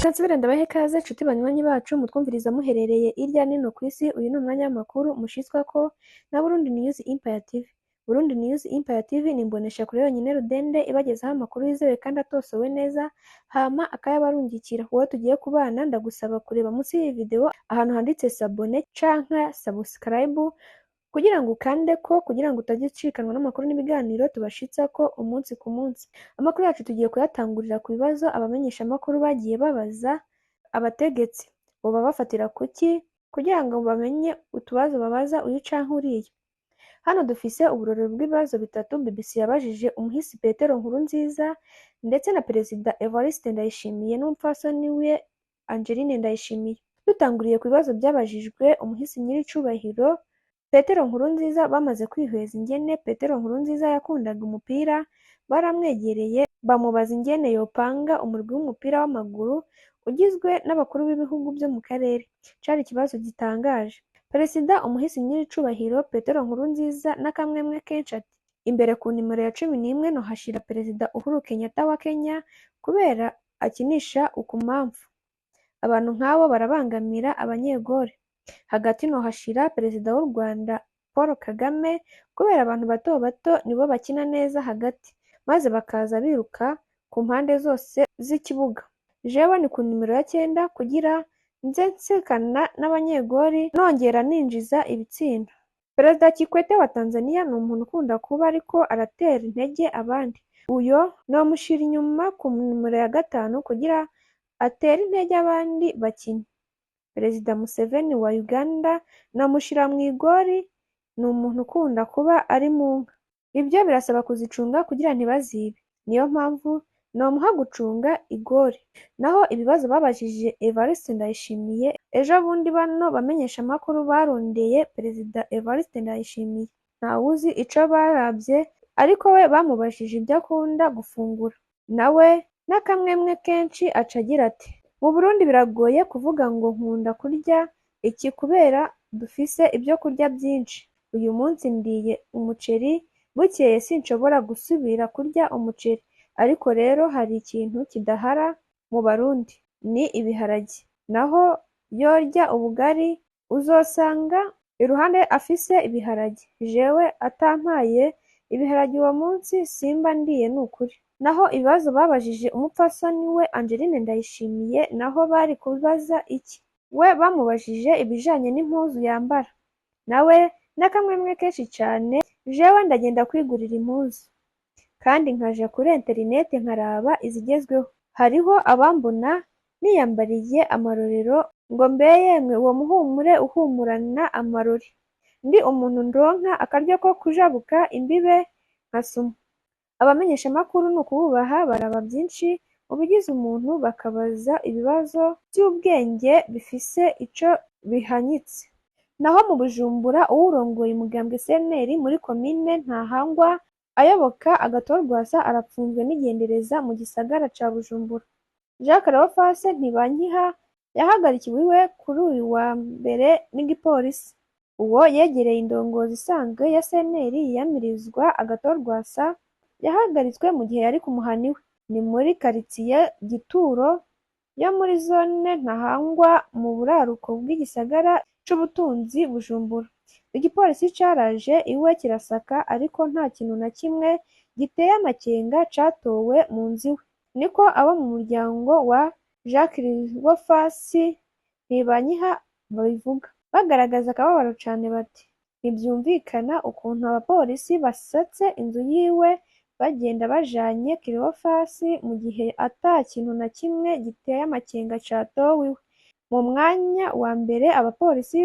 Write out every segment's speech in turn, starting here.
Reka nsubire ndabahe ikaze nshuti banywanyi bacu mutwumviriza muherereye irya nino ku isi. Uyu ni umwanya w'amakuru mushitswako na Burundi News Empire TV. Burundi News Empire TV ni imboneshakure yonyene rudende ibagezaho amakuru yizewe kandi atosowe neza hama akayabarungikira. Wowe tugiye kubana ndagusaba kureba munsi y'iyi video ahantu handitse s'abonner canke subscribe kugira ngo ukandeko kugira ngo utajya ucikanwa n'amakuru n'ibiganiro tubashitsako umunsi ku munsi. Amakuru yacu tugiye kuyatangurira ku bibazo abamenyesha amakuru bagiye babaza abategetsi. Boba bafatira kuki kugira ngo bamenye utubazo babaza uyu canke uriya. Hano dufise uburorero bw'ibibazo bitatu BBC yabajije umuhisi Petero Nkurunziza ndetse na Perezida Evariste Ndayishimiye n'umupfasoni we Angeline Ndayishimiye. Dutanguriye ku bibazo byabajijwe umuhisi nyiricubahiro Petero Nkurunziza bamaze kwihweza ingene Petero Nkurunziza yakundaga umupira, baramwegereye bamubaza ingene yopanga umurwi w'umupira w'amaguru ugizwe n'abakuru b'ibihugu byo mu karere. Cari ikibazo gitangaje. Perezida umuhisi nyiricubahiro Petero Nkurunziza n'akamwemwe kenshi ati imbere ku nimero ya 11 nohashira Perezida Uhuru Kenyatta wa Kenya kubera akinisha ukumamfu. Abantu nk'abo barabangamira abanyegore. Hagati nohashira Perezida w'u Rwanda Paul Kagame kubera abantu bato bato nibo bakina neza hagati maze bakaza biruka ku mpande zose z'ikibuga. Jewe ni ku nimero ya 9 kugira nze nsekana n'abanyegori nongera ninjiza ibitsindo. Perezida Kikwete wa Tanzania ni umuntu ukunda kuba ariko aratera intege abandi. Uyo nomushira inyuma ku nimero ya 5 kugira atera intege abandi bakinyi. Perezida Museveni wa Uganda namushira mu igori, ni umuntu ukunda kuba ari mu nka. Ibyo birasaba kuzicunga kugira ntibazibe. Niyo mpamvu nomuha gucunga igori. Naho ibibazo babajije Evariste Ndayishimiye ejo bundi bano bamenyesha amakuru barondeye Perezida Evariste Ndayishimiye. Ntawuzi ico barabye ariko we bamubajije ibyo akunda gufungura. Nawe n'akamwemwe kenshi aca agira ati mu Burundi biragoye kuvuga ngo nkunda kurya iki kubera dufise ibyo kurya byinshi. Uyu munsi ndiye umuceri, bukeye sinshobora gusubira kurya umuceri. Ariko rero hari ikintu kidahara mu Barundi ni ibiharage. Naho yorya ubugari uzosanga iruhande afise ibiharage. Jewe atampaye ibiharage uwo munsi simba ndiye nukuri. Naho ibibazo babajije umupfasoni we Angeline Ndayishimiye naho bari kubaza iki? We bamubajije ibijanye n'impuzu yambara. Nawe n'akamwemwe kenshi cane, jewe ndagenda kwigurira impuzu kandi nkaja kuri internet nkaraba izigezweho. Hariho abambona niyambariye amarorero ngo mbe yemwe uwo muhumure uhumurana amarori. Ndi umuntu ndonka akaryo ko kujabuka imbibe nkasuma. Abamenyesha amakuru ni ukububaha baraba byinshi mu bigize umuntu bakabaza ibibazo by'ubwenge bifise ico bihanyitse. Naho mu Bujumbura uwurongoye umugambwe CNL muri komine Ntahangwa ayoboka Agathon-Rwasa arapfunzwe n'igendereza mu gisagara ca Bujumbura. Jacques Rawafase Ntibankiha yahagarikiwe iwe kuri uyu wa mbere n'igipolisi. Uwo yegereye indongozi isanzwe ya CNL yiyamirizwa Agathon-Rwasa yahagaritswe mu gihe yari ku muhani we. Ni muri karitsiye Gituro yo muri zone Ntahangwa mu buraruko bw'igisagara c'ubutunzi Bujumbura. Igipolisi caraje iwe kirasaka ariko nta kintu na kimwe giteye amakenga catowe mu nzu iwe. Niko abo mu muryango wa Jacques Rawafase Ntibankiha babivuga, bagaragaza akababaro cane bati ntivyumvikana ukuntu abapolisi basatse inzu yiwe bagenda bajanye Rawafase mu gihe ata kintu na kimwe giteye amakenga catowe iwe. Mu mwanya wa mbere abapolisi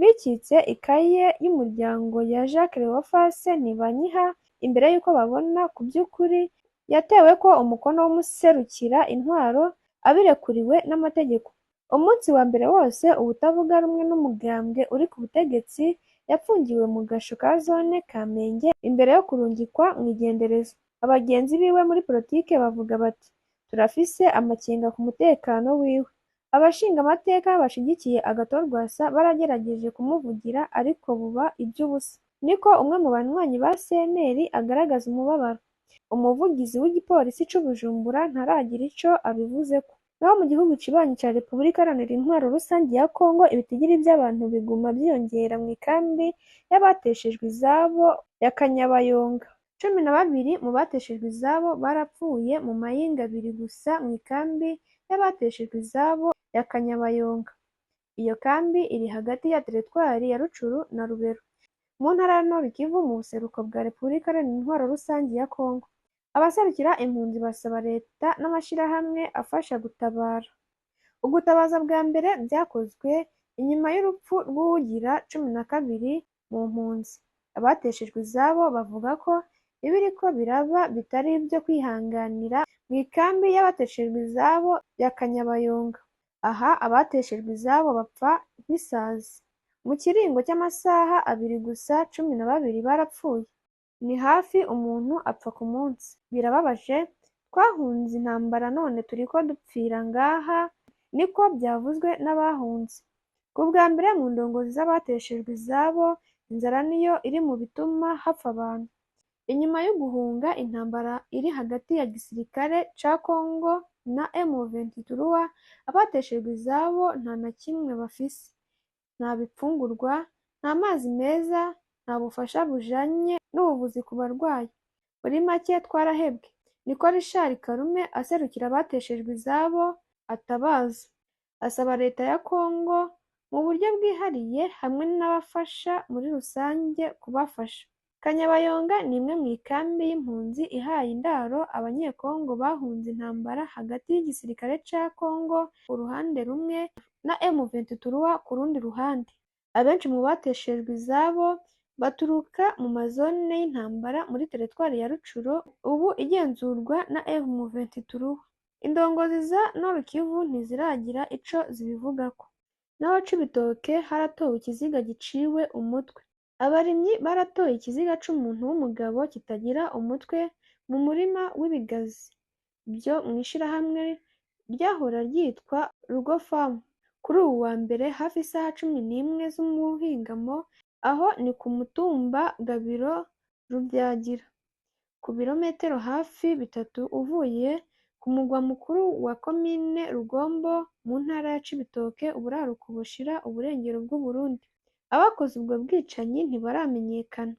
bikitse ikaye y'umuryango ya Jacques Rawafase Ntibankiha imbere y'uko babona ku by'ukuri yateweko umukono w'umuserukira intwaro abirekuriwe n'amategeko. Umunsi wa mbere wose ubutavuga rumwe n'umugambwe uri ku butegetsi yapfungiwe mu gasho ka zone Kamenge imbere yo kurungikwa mw'igendereza. Abagenzi biwe muri politike bavuga bati turafise amakenga ku mutekano wiwe. Abashinga amateka bashigikiye Agathon-Rwasa baragerageje kumuvugira ariko buba iby'ubusa. Niko umwe mu banywanyi ba CNL agaragaza umubabaro. Umuvugizi w'igipolisi c'Ubujumbura ntaragira ico abivuzeko. Naho mu gihugu kibanyi cya Repubulika Iharanira Intwaro Rusange ya Kongo, ibitigiri by'abantu biguma byiyongera mu ikambi y'abateshejwe izabo ya Kanyabayonga. 12 mu bateshejwe izabo barapfuye mu mayinga abiri gusa mu ikambi y'abateshejwe izabo ya Kanyabayonga. Iyo kambi iri hagati ya teritwari ya Rutshuru na Lubero mu ntara ya Nord Kivu mu buseruko bwa Repubulika Iharanira Intwaro Rusange ya Kongo. Abaserukira impunzi basaba leta n'amashyirahamwe afasha gutabara. Ugutabaza bwa mbere byakozwe inyuma y'urupfu rw'uwugira 12 mu mpunzi. Abateshejwe izabo bavuga ko ibiriko biraba bitari ibyo kwihanganira mu ikambi y'abateshejwe izabo ya Kanyabayonga. Aha abateshejwe izabo bapfa nk'isazi. Mu kiringo cy'amasaha 2 gusa 12 barapfuye. Ni hafi umuntu apfa ku munsi. Birababaje, twahunze intambara none turiko dupfira ngaha, niko byavuzwe n'abahunze. Ku bwa mbere mu ndongozi z'abateshejwe izabo, inzara niyo iri mu bituma hapfa abantu. Inyuma yo guhunga intambara iri hagati ya gisirikare ca Kongo na M23, abateshejwe izabo nta na kimwe bafise. Nta bifungurwa, nta mazi meza, nta bufasha bujanye n'ubuvuzi ku barwayi. Muri make twarahebwe, niko Richard Karume aserukira abateshejwe izabo atabaza. Asaba leta ya Kongo mu buryo bwihariye hamwe n'abafasha muri rusange kubafasha. Kanyabayonga ni imwe mu ikambi y'impunzi ihaye indaro abanyekongo bahunze intambara hagati y'igisirikare ca Kongo ku ruhande rumwe na M23 ku rundi ruhande. Abenshi mu bateshejwe izabo baturuka mu mazone y'intambara muri teritwari ya Rutshuru, ubu igenzurwa na M23. Indongozi za Nord Kivu ntiziragira ico zibivugako. Naho Cibitoke haratowe ikiziga giciwe umutwe. Abarimyi baratoye ikiziga c'umuntu w'umugabo kitagira umutwe mu murima w'ibigazi byo mw'ishirahamwe ryahora ryitwa Rugo Farm. Kuri uwu wa mbere hafi isaha 11 z'umuhingamo, aho ni ku mutumba Gabiro Rubyagira, ku birometero hafi 3 uvuye ku mugwa mukuru wa komine Rugombo mu ntara ya Cibitoke, uburaruko bushira uburengero bw'Uburundi. Abakoze ubwo bwicanyi ntibaramenyekana.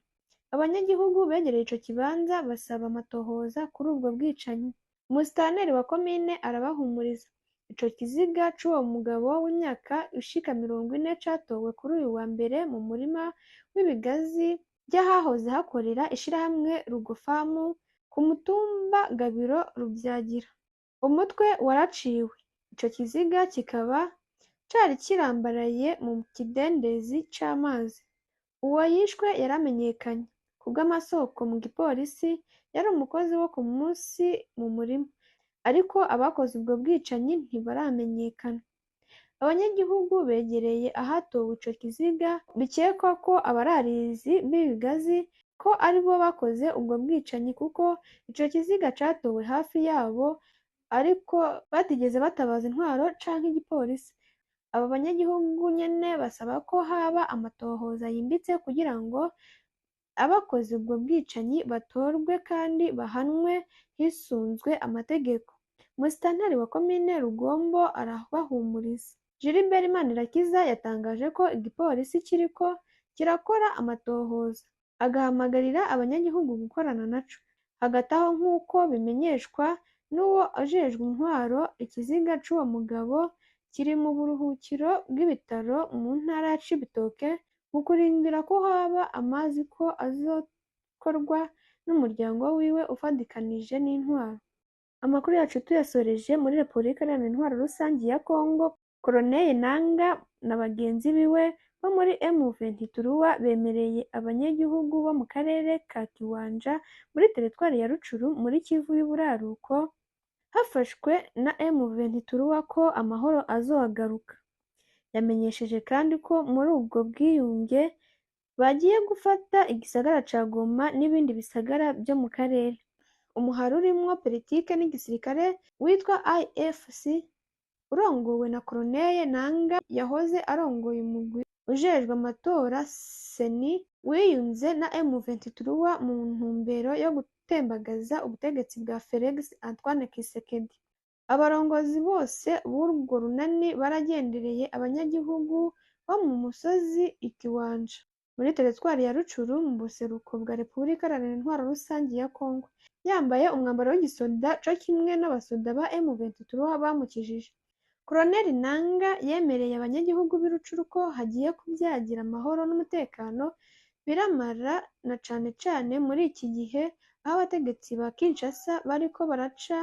Abanyagihugu begereye ico kibanza basaba amatohoza kuri ubwo bwicanyi. Umusitanteri wa komine arabahumuriza. Ico kiziga c'uwo mugabo w'imyaka ishika 40 catowe kuri uyu wa mbere mu murima w'ibigazi by'ahahoze hakorera ishirahamwe Rugofamu ku mutumba Gabiro Rubyagira. Umutwe waraciwe. Ico kiziga kikaba cari kirambaraye mu kidendezi c'amazi. Uwo yishwe yaramenyekanye. Kubw'amasoko mu gipolisi, yari umukozi wo ku munsi mu murima. Ariko abakoze ubwo bwicanyi ntibaramenyekana. Abanyagihugu begereye ahatowe ico kiziga bikekwa ko abararizi b'ibigazi ko aribo bakoze ubwo bwicanyi, kuko ico kiziga catowe hafi yabo ariko batigeze batabaza intwaro canke igipolisi. Aba banyagihugu nyene basaba ko haba amatohoza yimbitse kugira ngo abakoze ubwo bwicanyi batorwe kandi bahanwe hisunzwe amategeko. Umusitanteri wa komine Rugombo arabahumuriza. Gilbert Manirakiza yatangaje ko igipolisi kiriko kirakora amatohoza, agahamagarira abanyagihugu gukorana naco. Hagati aho nk'uko bimenyeshwa n'uwo ajejwe intwaro, ikiziga c'uwo mugabo kiri mu buruhukiro bw'ibitaro mu ntara ya Cibitoke mu kurindira ko haba amazi ko azokorwa n'umuryango wiwe ufadikanije n'intwaro. Amakuru yacu tuyasoreje muri Repubulika Iharanira Intwaro Rusange ya Kongo. Colonel Nanga na bagenzi biwe bo muri M23 bemereye abanyagihugu bo mu karere ka Kiwanja muri teritwari ya Rutshuru muri Kivu y'Uburaruko hafashwe na M23 ko amahoro azogaruka. Yamenyesheje kandi ko muri ubwo bwiyunge bagiye gufata igisagara ca Goma n'ibindi bisagara byo mu karere. Umuhari urimwo politike n'igisirikare witwa IFC urongowe na Colonel Nanga yahoze arongoye umugwi ujejwe amatora Seni wiyunze na M23 mu ntumbero yo gutembagaza ubutegetsi bwa Felix Antoine Tshisekedi. Abarongozi bose b'urwo runani baragendereye abanyagihugu bo mu musozi Ikiwanja muri teritwari ya Rucuru mu buseruko bwa Repubulika Iharanira Intwaro Rusange ya Kongo, yambaye umwambaro w'igisoda co kimwe n'abasoda ba M23 bamukijije. Koloneli Nanga yemereye abanyagihugu b'i Rucuru ko hagiye kubyagira amahoro n'umutekano biramara na cane cane muri iki gihe aho abategetsi ba Kinshasa bariko baraca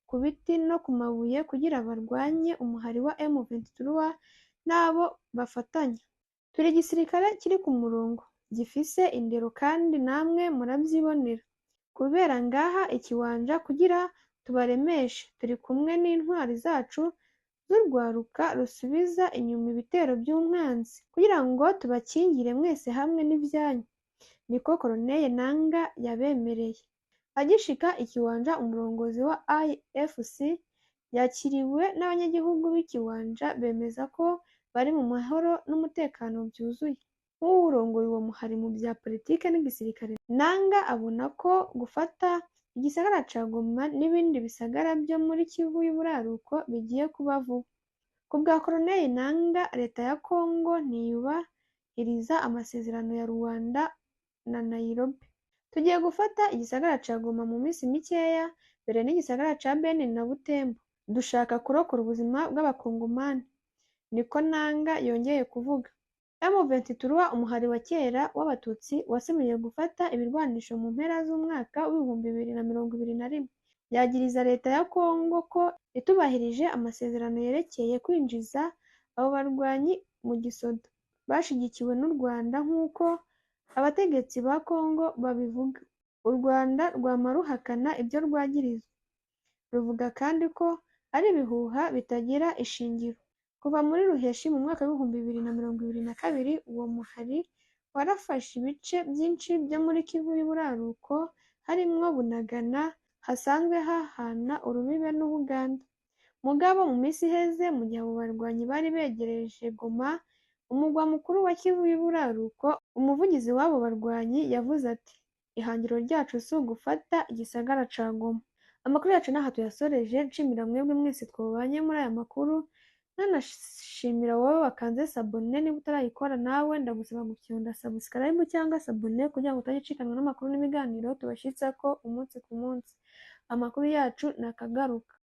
ku biti no ku mabuye kugira barwanye umuhari wa M23 n'abo bafatanya. Turi igisirikare kiri ku murongo, gifise indero kandi namwe muravyibonera. Kubera ngaha Ikiwanja kugira tubaremeshe, turi kumwe n'intwari zacu z'urwaruka rusubiza inyuma ibitero vy'umwanzi kugira ngo tubakingire mwese hamwe n'ivyanyu, niko Koloneli Nanga yabemereye. Agishika Ikiwanja, umurongozi wa AFC yakiriwe n'abanyagihugu b'Ikiwanja bemeza ko bari mu mahoro n'umutekano vyuzuye. Nk'uwurongoye uwo muhari mu vya politike n'igisirikare, Nanga abona ko gufata igisagara ca Goma n'ibindi bisagara vyo muri Kivu y'Uburaruko bigiye kuba vuba. Ku bwa Koloneli Nanga, leta ya Kongo ntiyubahiriza amasezerano ya Rwanda na Nairobi. Tugiye gufata igisagara ca Goma mu minsi mikeya mbere n'igisagara ca Beni na Butembo. Dushaka kurokora ubuzima bw'abakongomani, niko Nanga yongeye kuvuga. M23, umuhari wa kera w'abatutsi wasubiye gufata ibirwanisho mu mpera z'umwaka w'ibihumbi 2021, yagiriza leta ya Kongo ko itubahirije amasezerano yerekeye kwinjiza abo barwanyi mu gisoda bashigikiwe n'u Rwanda nk'uko abategetsi ba Kongo babivuga. U Rwanda rwama ruhakana ibyo rwagirizwa, ruvuga kandi ko ari ibihuha bitagira ishingiro. Kuva muri Ruheshi mu mwaka w'ibihumbi 2022, uwo muhari warafashe ibice vyinshi vyo muri Kivu y'Uburaruko harimwo Bunagana hasanzwe hahana urubibe n'Ubuganda. Mugabo mu misi iheze, mu gihe abo barwanyi bari begereje Goma, umugwa mukuru wa Kivu y'Uburaruko, umuvugizi w'abo barwanyi yavuze ati: "Ihangiro ryacu si ugufata igisagara ca Goma." Amakuru yacu n'aha tuyasoreje, nshimira mwebwe mwese twabanye muri aya makuru, nanashimira wowe wakanze sabone. Niba utarayikora nawe ndagusaba gufyonda subscribe cyangwa sabone kugira ngo utagicikanwa n'amakuru n'ibiganiro tubashitsako umunsi ku munsi. Amakuru yacu nakagaruka.